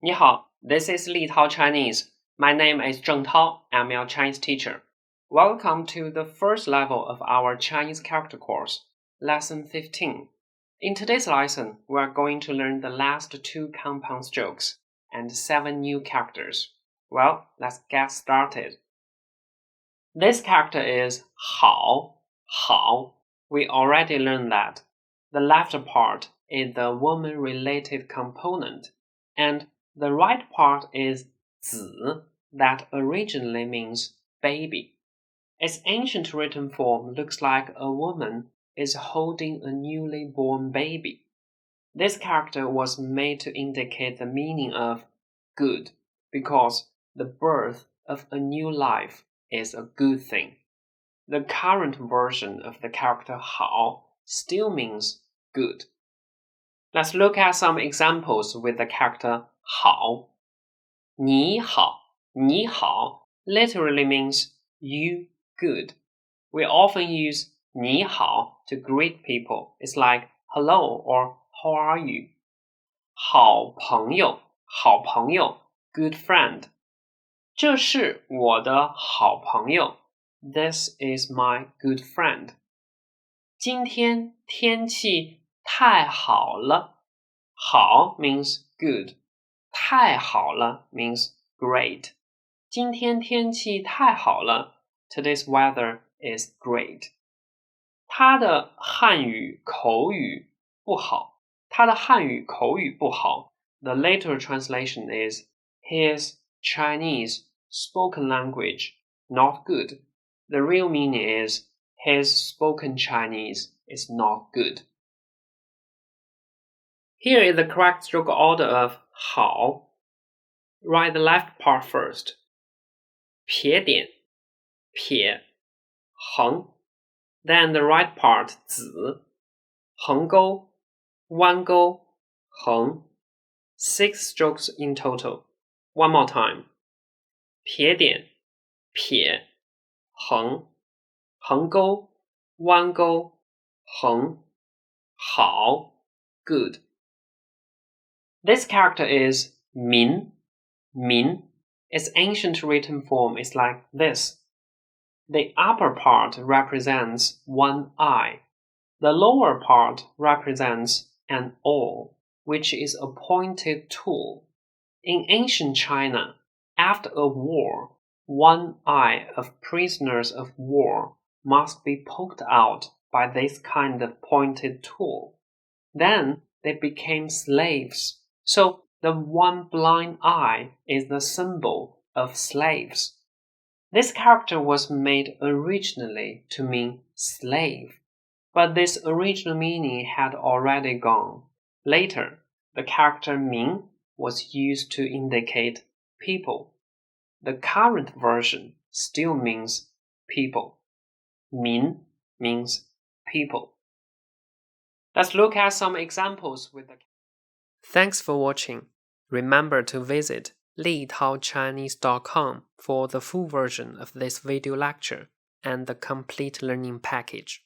你好, this is Li Tao Chinese. My name is Zheng Tao. I'm your Chinese teacher. Welcome to the first level of our Chinese character course, Lesson 15. In today's lesson, we are going to learn the last 2 compound strokes and 7 new characters. Well, let's get started. This character is 好, 好. We already learned that. The left part is the woman-related component, and the right part is 子, that originally means baby. Its ancient written form looks like a woman is holding a newly born baby. This character was made to indicate the meaning of good, because the birth of a new life is a good thing. The current version of the character 好 still means good. Let's look at some examples with the character 好. 你好, 你好 literally means you good. We often use 你好 to greet people. It's like hello or how are you? 好朋友, 好朋友 good friend. 这是我的好朋友. This is my good friend. 今天天气太好了. 好 means good. 太好了 means great. 今天天气太好了. Today's weather is great. 他的汉语口语不好. 他的汉语口语不好. The later translation is his Chinese spoken language not good. The real meaning is his spoken Chinese is not good. Here is the correct stroke order of 好. Write the left part first. 撇点, 撇, 横. Then the right part 子, 横钩, 弯钩, 横. 6 strokes in total. One more time. 撇点, 撇, 横, 横钩, 弯钩, 横. 好, good. This character is 明, 明. Its ancient written form is like this. The upper part represents one eye. The lower part represents an awl, which is a pointed tool. In ancient China, after a war, one eye of prisoners of war must be poked out by this kind of pointed tool. Then they became slaves. So the one blind eye is the symbol of slaves. This character was made originally to mean slave, but this original meaning had already gone. Later, the character 明 was used to indicate people. The current version still means people. 明 means people. Let's look at some examples with the... Thanks for watching. Remember to visit litaochinese.com for the full version of this video lecture and the complete learning package.